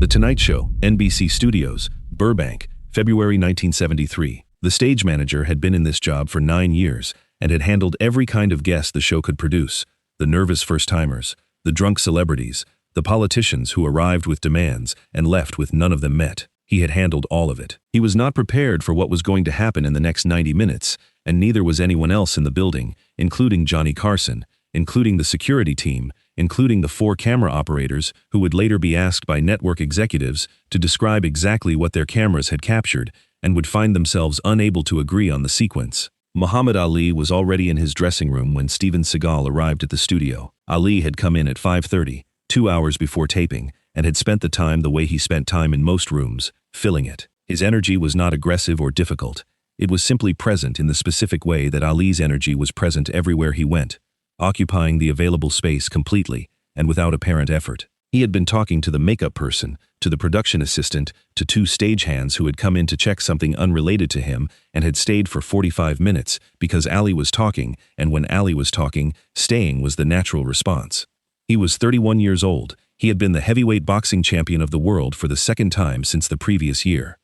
The Tonight Show, NBC Studios, Burbank, February 1973. The stage manager had been in this job for 9 years and had handled every kind of guest the show could produce: the nervous first-timers, the drunk celebrities, the politicians who arrived with demands and left with none of them met. He had handled all of it. He was not prepared for what was going to happen in the next 90 minutes, and neither was anyone else in the building, including Johnny Carson, including the security team, including the 4 camera operators who would later be asked by network executives to describe exactly what their cameras had captured and would find themselves unable to agree on the sequence. Muhammad Ali was already in his dressing room when Steven Seagal arrived at the studio. Ali had come in at 5:30, 2 hours before taping, and had spent the time the way he spent time in most rooms, filling it. His energy was not aggressive or difficult. It was simply present in the specific way that Ali's energy was present everywhere he went, occupying the available space completely and without apparent effort. He had been talking to the makeup person, to the production assistant, to 2 stagehands who had come in to check something unrelated to him and had stayed for 45 minutes because Ali was talking, and when Ali was talking, staying was the natural response. He was 31 years old. He had been the heavyweight boxing champion of the world for the 2nd time since the previous year.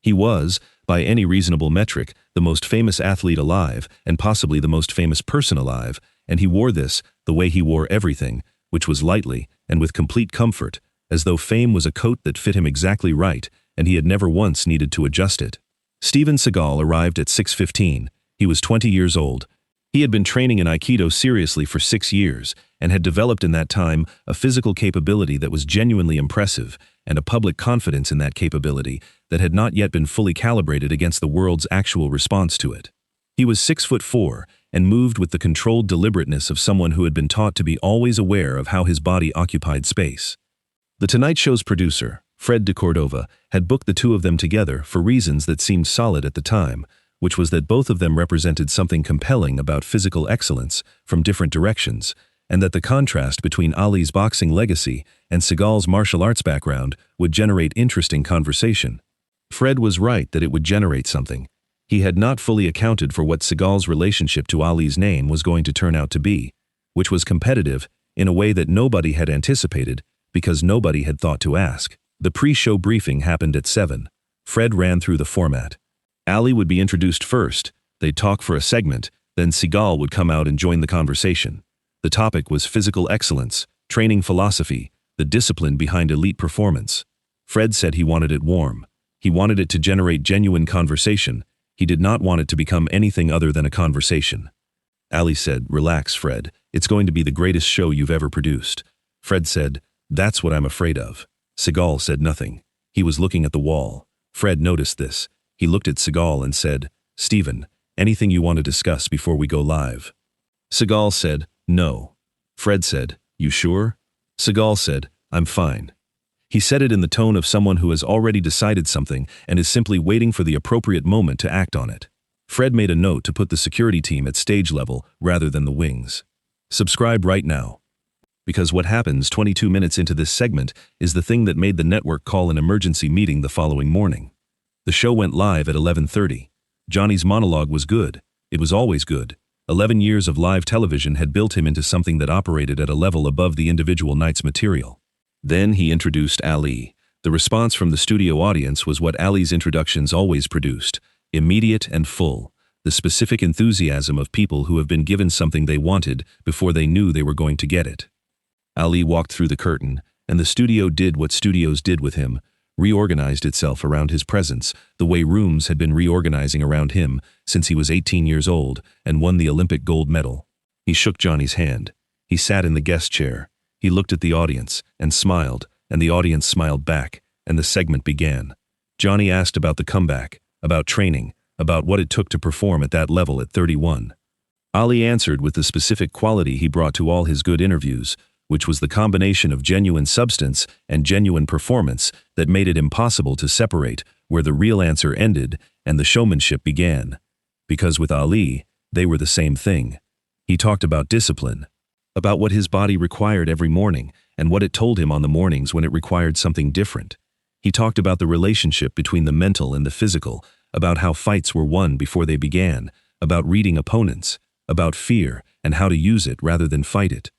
He was, by any reasonable metric, the most famous athlete alive and possibly the most famous person alive, and he wore this the way he wore everything, which was lightly and with complete comfort, as though fame was a coat that fit him exactly right and he had never once needed to adjust it. Steven Seagal arrived at 6:15. He was 20 years old. He had been training in Aikido seriously for 6 years and had developed in that time a physical capability that was genuinely impressive and a public confidence in that capability that had not yet been fully calibrated against the world's actual response to it. He was 6'4" and moved with the controlled deliberateness of someone who had been taught to be always aware of how his body occupied space. The Tonight Show's producer, Fred de Cordova, had booked the 2 of them together for reasons that seemed solid at the time, which was that both of them represented something compelling about physical excellence from different directions, and that the contrast between Ali's boxing legacy and Seagal's martial arts background would generate interesting conversation. Fred was right that it would generate something. He had not fully accounted for what Seagal's relationship to Ali's name was going to turn out to be, which was competitive in a way that nobody had anticipated because nobody had thought to ask. The pre-show briefing happened at 7. Fred ran through the format. Ali would be introduced first, they'd talk for a segment, then Seagal would come out and join the conversation. The topic was physical excellence, training philosophy, the discipline behind elite performance. Fred said he wanted it warm. He wanted it to generate genuine conversation. He did not want it to become anything other than a conversation. Ali said, "Relax, Fred. It's going to be the greatest show you've ever produced." Fred said, "That's what I'm afraid of." Seagal said nothing. He was looking at the wall. Fred noticed this. He looked at Seagal and said, "Steven, anything you want to discuss before we go live?" Seagal said, "No." Fred said, "You sure?" Seagal said, "I'm fine." He said it in the tone of someone who has already decided something and is simply waiting for the appropriate moment to act on it. Fred made a note to put the security team at stage level rather than the wings. Subscribe right now. Because what happens 22 minutes into this segment is the thing that made the network call an emergency meeting the following morning. The show went live at 11:30. Johnny's monologue was good. It was always good. 11 years of live television had built him into something that operated at a level above the individual night's material. Then he introduced Ali. The response from the studio audience was what Ali's introductions always produced: immediate and full, the specific enthusiasm of people who have been given something they wanted before they knew they were going to get it. Ali walked through the curtain, and the studio did what studios did with him, reorganized itself around his presence, the way rooms had been reorganizing around him since he was 18 years old and won the Olympic gold medal. He shook Johnny's hand. He sat in the guest chair. He looked at the audience and smiled, and the audience smiled back, and the segment began. Johnny asked about the comeback, about training, about what it took to perform at that level at 31. Ali answered with the specific quality he brought to all his good interviews, which was the combination of genuine substance and genuine performance that made it impossible to separate where the real answer ended and the showmanship began. Because with Ali, they were the same thing. He talked about discipline, about what his body required every morning and what it told him on the mornings when it required something different. He talked about the relationship between the mental and the physical, about how fights were won before they began, about reading opponents, about fear and how to use it rather than fight it.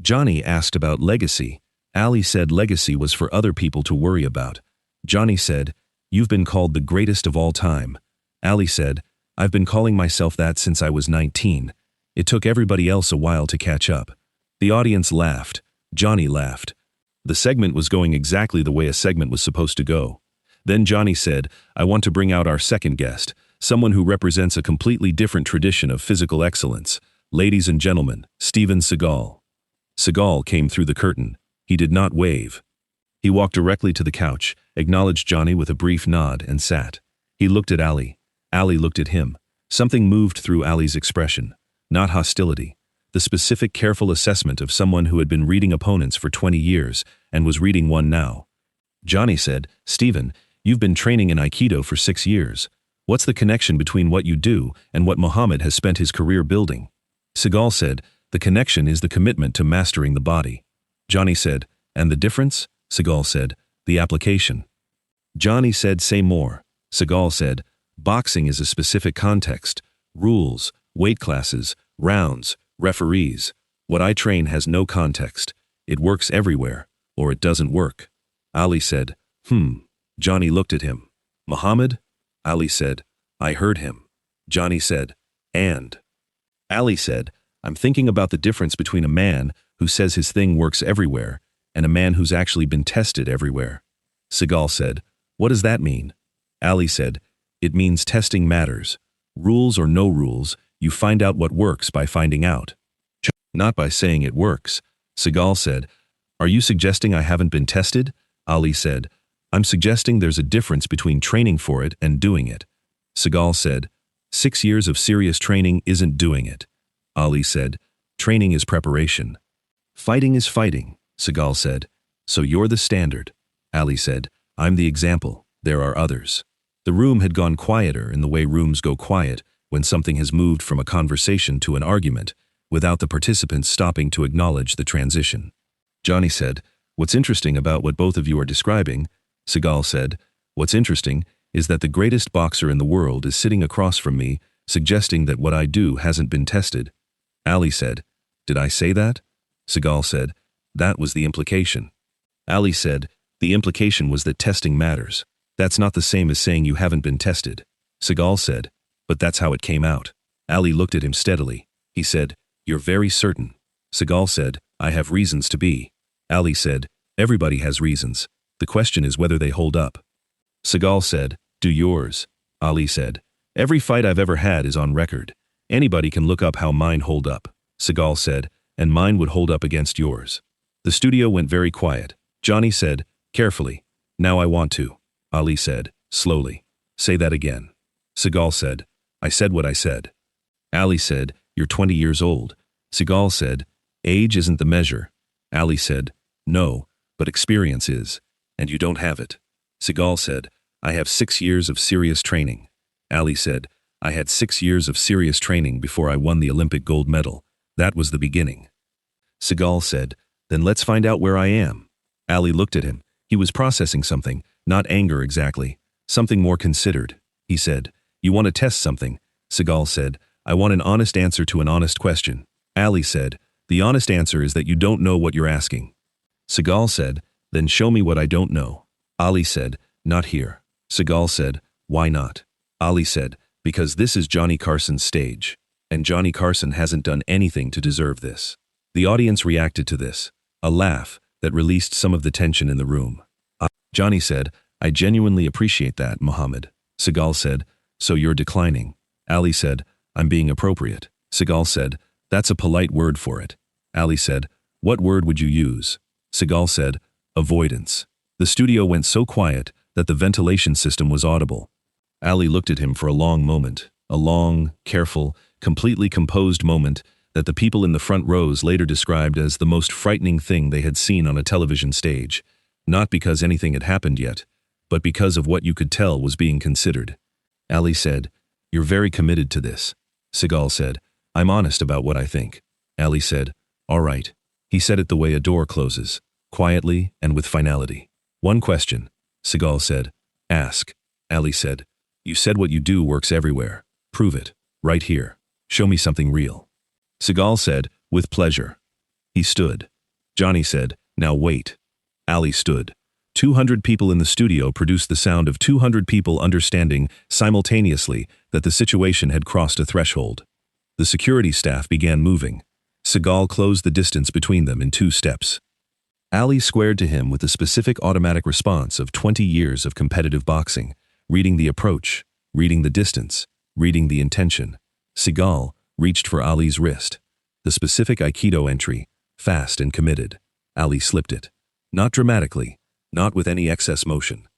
Johnny asked about legacy, Ali said legacy was for other people to worry about. Johnny said, "You've been called the greatest of all time." Ali said, "I've been calling myself that since I was 19. It took everybody else a while to catch up." The audience laughed. Johnny laughed. The segment was going exactly the way a segment was supposed to go. Then Johnny said, "I want to bring out our second guest, someone who represents a completely different tradition of physical excellence. Ladies and gentlemen, Steven Seagal." Seagal came through the curtain. He did not wave. He walked directly to the couch, acknowledged Johnny with a brief nod, and sat. He looked at Ali. Ali looked at him. Something moved through Ali's expression. Not hostility. The specific, careful assessment of someone who had been reading opponents for 20 years and was reading one now. Johnny said, "Steven, you've been training in Aikido for 6 years. What's the connection between what you do and what Muhammad has spent his career building?" Seagal said, "The connection is the commitment to mastering the body." Johnny said, "And the difference?" Seagal said, "The application." Johnny said, "Say more." Seagal said, "Boxing is a specific context, rules, weight classes, rounds, referees. What I train has no context. It works everywhere, or it doesn't work." Ali said, Johnny looked at him. "Muhammad?" Ali said, "I heard him." Johnny said, "And?" Ali said, "I'm thinking about the difference between a man who says his thing works everywhere and a man who's actually been tested everywhere." Seagal said, "What does that mean?" Ali said, "It means testing matters. Rules or no rules, you find out what works by finding out. Not by saying it works." Seagal said, "Are you suggesting I haven't been tested?" Ali said, "I'm suggesting there's a difference between training for it and doing it." Seagal said, 6 years of serious training isn't doing it." Ali said, "Training is preparation. Fighting is fighting." Seagal said, "So you're the standard." Ali said, "I'm the example. There are others." The room had gone quieter in the way rooms go quiet when something has moved from a conversation to an argument, without the participants stopping to acknowledge the transition. Johnny said, "What's interesting about what both of you are describing?" Seagal said, "What's interesting is that the greatest boxer in the world is sitting across from me, suggesting that what I do hasn't been tested." Ali said, "Did I say that?" Seagal said, "That was the implication." Ali said, "The implication was that testing matters. That's not the same as saying you haven't been tested." Seagal said, "But that's how it came out." Ali looked at him steadily. He said, "You're very certain." Seagal said, "I have reasons to be." Ali said, "Everybody has reasons. The question is whether they hold up." Seagal said, "Do yours." Ali said, "Every fight I've ever had is on record. Anybody can look up how mine hold up." Seagal said, "And mine would hold up against yours." The studio went very quiet. Johnny said, "Carefully. Now I want to." Ali said, slowly, "Say that again." Seagal said, "I said what I said." Ali said, "You're 20 years old." Seagal said, "Age isn't the measure." Ali said, "No, but experience is, and you don't have it." Seagal said, "I have 6 years of serious training." Ali said, "I had 6 years of serious training before I won the Olympic gold medal. That was the beginning." Seagal said, "Then let's find out where I am." Ali looked at him. He was processing something, not anger exactly, something more considered. He said, "You want to test something?" Seagal said, "I want an honest answer to an honest question." Ali said, "The honest answer is that you don't know what you're asking." Seagal said, "Then show me what I don't know." Ali said, "Not here." Seagal said, "Why not?" Ali said, "Because this is Johnny Carson's stage, and Johnny Carson hasn't done anything to deserve this." The audience reacted to this, a laugh that released some of the tension in the room. Johnny said, "I genuinely appreciate that, Muhammad." Seagal said, "So you're declining." Ali said, "I'm being appropriate." Seagal said, "That's a polite word for it." Ali said, "What word would you use?" Seagal said, "Avoidance." The studio went so quiet that the ventilation system was audible. Ali looked at him for a long moment, a long, careful, completely composed moment that the people in the front rows later described as the most frightening thing they had seen on a television stage, not because anything had happened yet, but because of what you could tell was being considered. Ali said, "You're very committed to this." Seagal said, "I'm honest about what I think." Ali said, "All right." He said it the way a door closes, quietly and with finality. "One question," Seagal said. "Ask." Ali said, "You said what you do works everywhere. Prove it. Right here. Show me something real." Seagal said, "With pleasure." He stood. Johnny said, "Now wait." Ali stood. 200 people in the studio produced the sound of 200 people understanding simultaneously that the situation had crossed a threshold. The security staff began moving. Seagal closed the distance between them in 2 steps. Ali squared to him with the specific automatic response of 20 years of competitive boxing, reading the approach, reading the distance, reading the intention. Seagal reached for Ali's wrist. The specific Aikido entry, fast and committed. Ali slipped it. Not dramatically, not with any excess motion.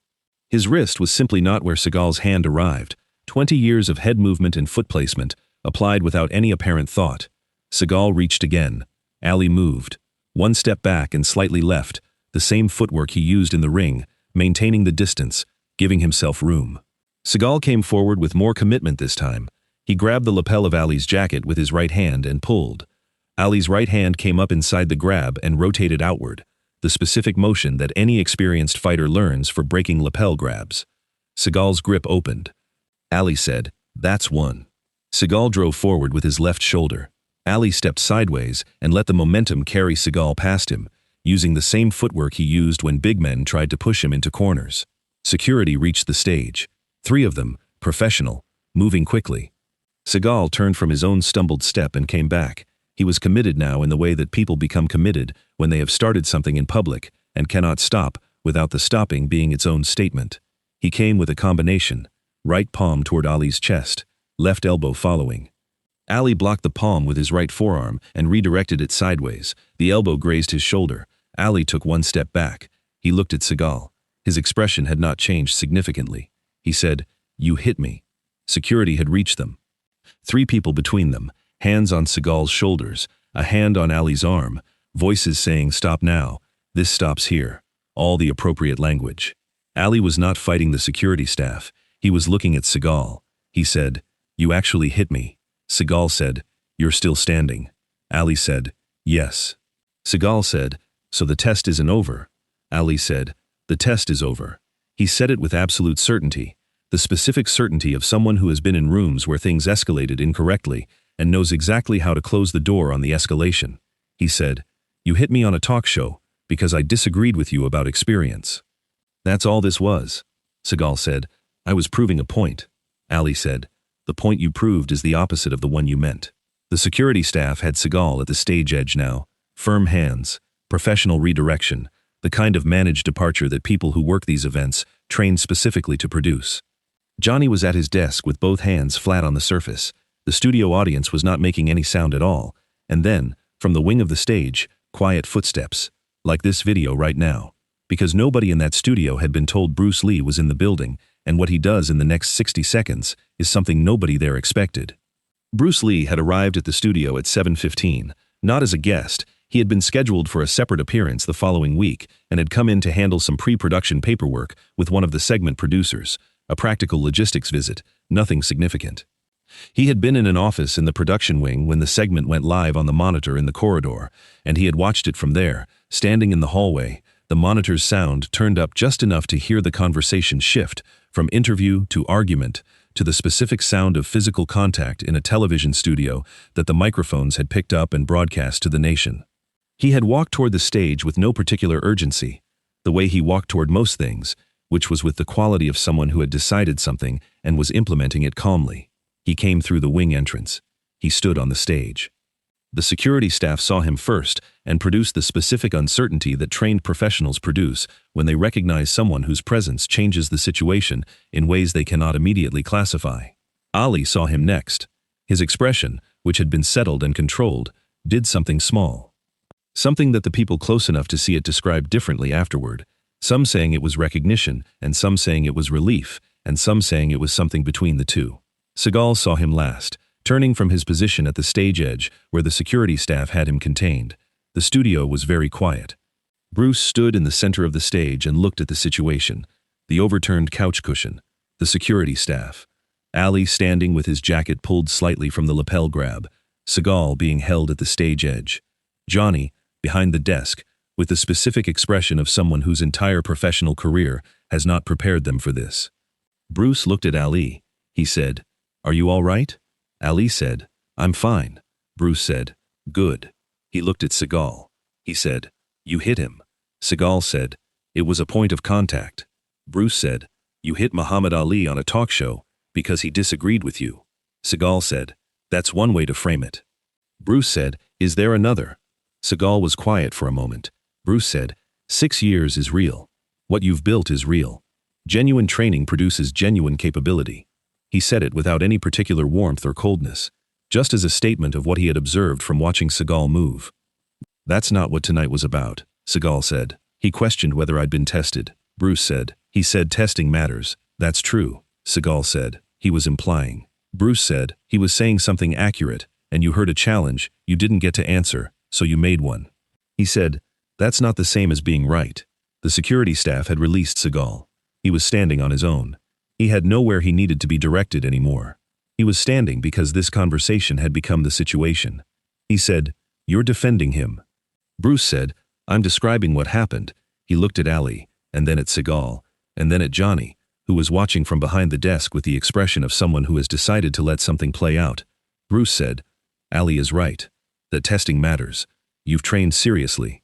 His wrist was simply not where Seagal's hand arrived. 20 years of head movement and foot placement, applied without any apparent thought. Seagal reached again. Ali moved. 1 step back and slightly left, the same footwork he used in the ring, maintaining the distance, giving himself room. Seagal came forward with more commitment this time. He grabbed the lapel of Ali's jacket with his right hand and pulled. Ali's right hand came up inside the grab and rotated outward, the specific motion that any experienced fighter learns for breaking lapel grabs. Seagal's grip opened. Ali said, "That's one." Seagal drove forward with his left shoulder. Ali stepped sideways and let the momentum carry Seagal past him, using the same footwork he used when big men tried to push him into corners. Security reached the stage. 3 of them, professional, moving quickly. Seagal turned from his own stumbled step and came back. He was committed now in the way that people become committed when they have started something in public and cannot stop without the stopping being its own statement. He came with a combination, right palm toward Ali's chest, left elbow following. Ali blocked the palm with his right forearm and redirected it sideways. The elbow grazed his shoulder. Ali took 1 step back. He looked at Seagal. His expression had not changed significantly. He said, "You hit me." Security had reached them. 3 people between them, hands on Seagal's shoulders, a hand on Ali's arm, voices saying, "Stop now. This stops here." All the appropriate language. Ali was not fighting the security staff. He was looking at Seagal. He said, "You actually hit me." Seagal said, "You're still standing." Ali said, "Yes." Seagal said, "So the test isn't over." Ali said, "The test is over." He said it with absolute certainty, the specific certainty of someone who has been in rooms where things escalated incorrectly and knows exactly how to close the door on the escalation. He said, "You hit me on a talk show because I disagreed with you about experience." "That's all this was." Seagal said, "I was proving a point." Ali said, "The point you proved is the opposite of the one you meant." The security staff had Seagal at the stage edge now. Firm hands, professional redirection, the kind of managed departure that people who work these events train specifically to produce. Johnny was at his desk with both hands flat on the surface. The studio audience was not making any sound at all. And then, from the wing of the stage, quiet footsteps, like this video right now. Because nobody in that studio had been told Bruce Lee was in the building, and what he does in the next 60 seconds is something nobody there expected. Bruce Lee had arrived at the studio at 7:15, not as a guest. He had been scheduled for a separate appearance the following week and had come in to handle some pre-production paperwork with one of the segment producers, a practical logistics visit, nothing significant. He had been in an office in the production wing when the segment went live on the monitor in the corridor, and he had watched it from there, standing in the hallway, the monitor's sound turned up just enough to hear the conversation shift from interview to argument to the specific sound of physical contact in a television studio that the microphones had picked up and broadcast to the nation. He had walked toward the stage with no particular urgency, the way he walked toward most things, which was with the quality of someone who had decided something and was implementing it calmly. He came through the wing entrance. He stood on the stage. The security staff saw him first and produced the specific uncertainty that trained professionals produce when they recognize someone whose presence changes the situation in ways they cannot immediately classify. Ali saw him next. His expression, which had been settled and controlled, did something small. Something that the people close enough to see it described differently afterward, some saying it was recognition and some saying it was relief and some saying it was something between the two. Seagal saw him last, turning from his position at the stage edge where the security staff had him contained. The studio was very quiet. Bruce stood in the center of the stage and looked at the situation, the overturned couch cushion, the security staff, Ali standing with his jacket pulled slightly from the lapel grab, Seagal being held at the stage edge, Johnny, behind the desk, with the specific expression of someone whose entire professional career has not prepared them for this. Bruce looked at Ali. He said, "Are you all right?" Ali said, "I'm fine." Bruce said, "Good." He looked at Seagal. He said, "You hit him." Seagal said, "It was a point of contact." Bruce said, "You hit Muhammad Ali on a talk show because he disagreed with you." Seagal said, "That's one way to frame it." Bruce said, "Is there another?" Seagal was quiet for a moment. Bruce said, 6 years is real. What you've built is real. Genuine training produces genuine capability." He said it without any particular warmth or coldness, just as a statement of what he had observed from watching Seagal move. "That's not what tonight was about," Seagal said. He questioned whether I'd been tested. Bruce said, "He said testing matters." "That's true," Seagal said. He was implying. Bruce said, "He was saying something accurate, and you heard a challenge, you didn't get to answer, so you made one." He said, "That's not the same as being right." The security staff had released Seagal. He was standing on his own. He had nowhere he needed to be directed anymore. He was standing because this conversation had become the situation. He said, "You're defending him." Bruce said, "I'm describing what happened." He looked at Ali, and then at Seagal, and then at Johnny, who was watching from behind the desk with the expression of someone who has decided to let something play out. Bruce said, "Ali is right. That testing matters. You've trained seriously.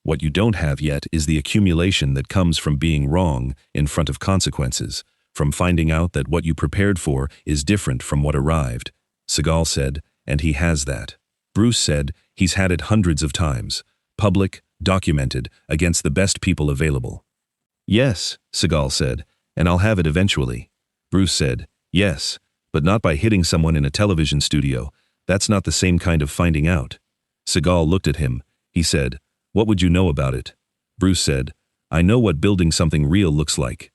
What you don't have yet is the accumulation that comes from being wrong in front of consequences, from finding out that what you prepared for is different from what arrived." Seagal said, "And he has that." Bruce said, "He's had it hundreds of times. Public, documented, against the best people available." "Yes," Seagal said, "and I'll have it eventually." Bruce said, "Yes, but not by hitting someone in a television studio. That's not the same kind of finding out." Seagal looked at him. He said, "What would you know about it?" Bruce said, "I know what building something real looks like.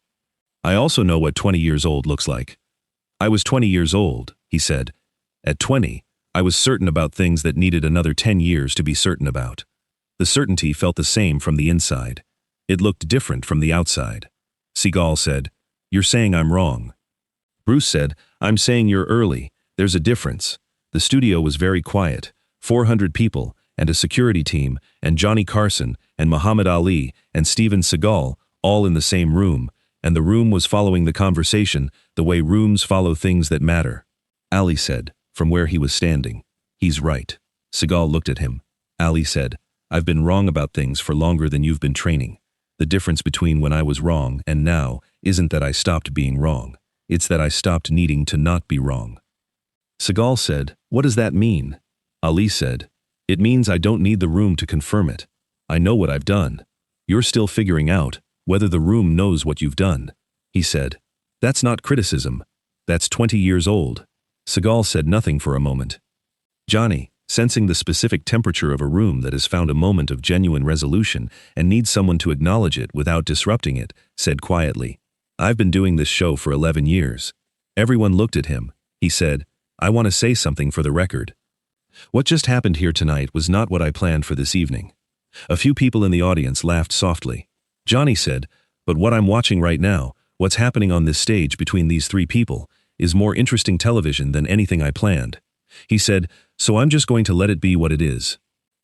I also know what 20 years old looks like." "I was 20 years old," he said. "At 20, I was certain about things that needed another 10 years to be certain about." The certainty felt the same from the inside. It looked different from the outside. Seagal said, "You're saying I'm wrong." Bruce said, "I'm saying you're early. There's a difference." The studio was very quiet, 400 people, and a security team, and Johnny Carson, and Muhammad Ali, and Steven Seagal, all in the same room, and the room was following the conversation the way rooms follow things that matter. Ali said, from where he was standing, "He's right." Seagal looked at him. Ali said, "I've been wrong about things for longer than you've been training. The difference between when I was wrong and now isn't that I stopped being wrong. It's that I stopped needing to not be wrong." Seagal said, "What does that mean?" Ali said, "It means I don't need the room to confirm it. I know what I've done. You're still figuring out whether the room knows what you've done." He said, "That's not criticism. That's 20 years old." Seagal said nothing for a moment. Johnny, sensing the specific temperature of a room that has found a moment of genuine resolution and needs someone to acknowledge it without disrupting it, said quietly, "I've been doing this show for 11 years. Everyone looked at him. He said, "I want to say something for the record. What just happened here tonight was not what I planned for this evening." A few people in the audience laughed softly. Johnny said, "But what I'm watching right now, what's happening on this stage between these three people, is more interesting television than anything I planned." He said, "So I'm just going to let it be what it is."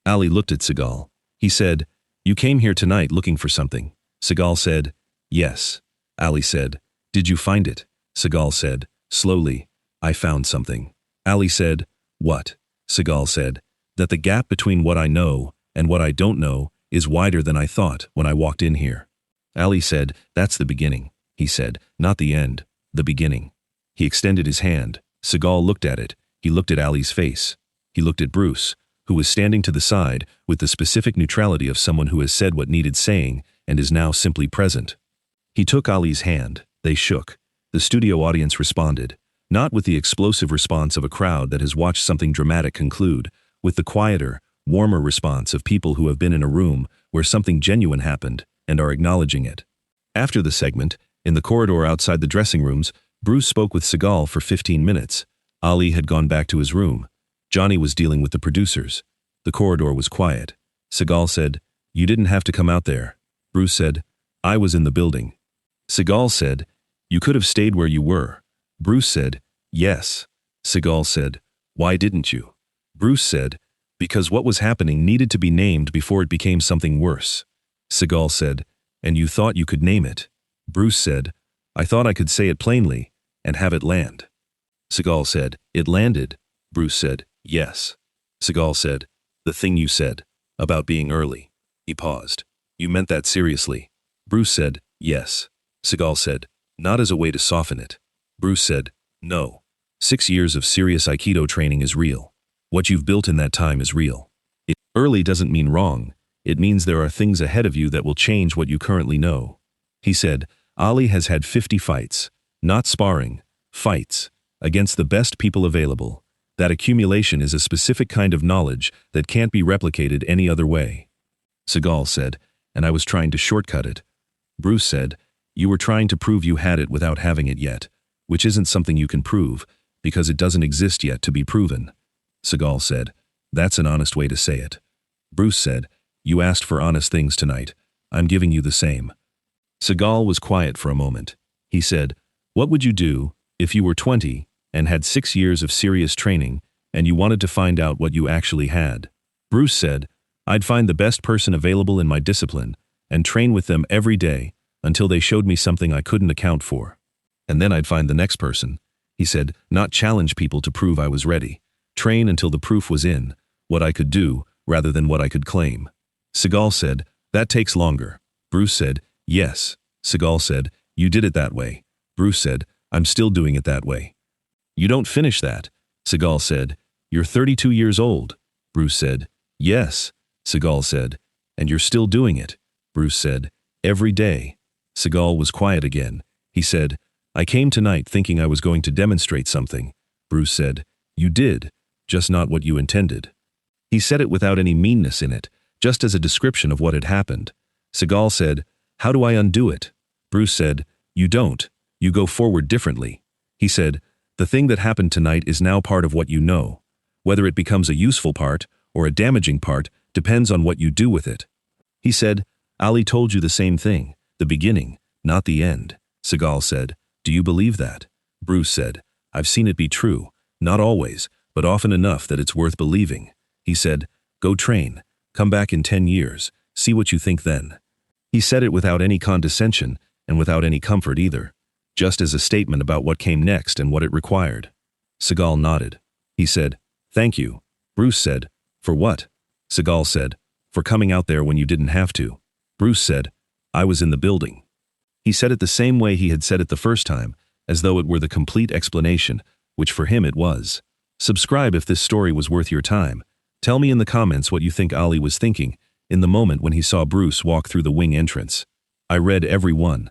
Ali looked at Seagal. He said, "You came here tonight looking for something." Seagal said, "Yes." Ali said, "Did you find it?" Seagal said, slowly, "I found something." Ali said, "What?" Seagal said, "That the gap between what I know and what I don't know is wider than I thought when I walked in here." Ali said, "That's the beginning." He said, "Not the end, the beginning." He extended his hand. Seagal looked at it. He looked at Ali's face. He looked at Bruce, who was standing to the side with the specific neutrality of someone who has said what needed saying and is now simply present. He took Ali's hand. They shook. The studio audience responded, not with the explosive response of a crowd that has watched something dramatic conclude, with the quieter, warmer response of people who have been in a room where something genuine happened and are acknowledging it. After the segment, in the corridor outside the dressing rooms, Bruce spoke with Seagal for 15 minutes. Ali had gone back to his room. Johnny was dealing with the producers. The corridor was quiet. Seagal said, "You didn't have to come out there." Bruce said, "I was in the building." Seagal said, "You could have stayed where you were." Bruce said, "Yes." Seagal said, "Why didn't you?" Bruce said, "Because what was happening needed to be named before it became something worse." Seagal said, "And you thought you could name it?" Bruce said, "I thought I could say it plainly and have it land." Seagal said, "It landed." Bruce said, "Yes." Seagal said, "The thing you said, about being early." He paused. You meant that seriously? Bruce said, yes. Seagal said, not as a way to soften it. Bruce said, no. 6 years of serious Aikido training is real. What you've built in that time is real. Early doesn't mean wrong. It means there are things ahead of you that will change what you currently know. He said, Ali has had 50 fights, not sparring, fights, against the best people available. That accumulation is a specific kind of knowledge that can't be replicated any other way. Seagal said, and I was trying to shortcut it. Bruce said, you were trying to prove you had it without having it yet, which isn't something you can prove, because it doesn't exist yet to be proven. Seagal said, that's an honest way to say it. Bruce said, you asked for honest things tonight. I'm giving you the same. Seagal was quiet for a moment. He said, what would you do if you were 20 and had 6 years of serious training and you wanted to find out what you actually had? Bruce said, I'd find the best person available in my discipline and train with them every day until they showed me something I couldn't account for. And then I'd find the next person. He said, not challenge people to prove I was ready. Train until the proof was in, what I could do rather than what I could claim. Seagal said, that takes longer. Bruce said, yes. Seagal said, you did it that way. Bruce said, I'm still doing it that way. You don't finish that. Seagal said, you're 32 years old. Bruce said, yes. Seagal said, and you're still doing it. Bruce said, every day. Seagal was quiet again. He said, I came tonight thinking I was going to demonstrate something. Bruce said, you did, just not what you intended. He said it without any meanness in it, just as a description of what had happened. Seagal said, how do I undo it? Bruce said, you don't. You go forward differently. He said, the thing that happened tonight is now part of what you know. Whether it becomes a useful part or a damaging part depends on what you do with it. He said, Ali told you the same thing, the beginning, not the end. Seagal said, do you believe that? Bruce said, I've seen it be true, not always, but often enough that it's worth believing. He said, go train, come back in 10 years, see what you think then. He said it without any condescension and without any comfort either, just as a statement about what came next and what it required. Seagal nodded. He said, thank you. Bruce said, for what? Seagal said, for coming out there when you didn't have to. Bruce said, I was in the building. He said it the same way he had said it the first time, as though it were the complete explanation, which for him it was. Subscribe if this story was worth your time. Tell me in the comments what you think Ali was thinking in the moment when he saw Bruce walk through the wing entrance. I read every one.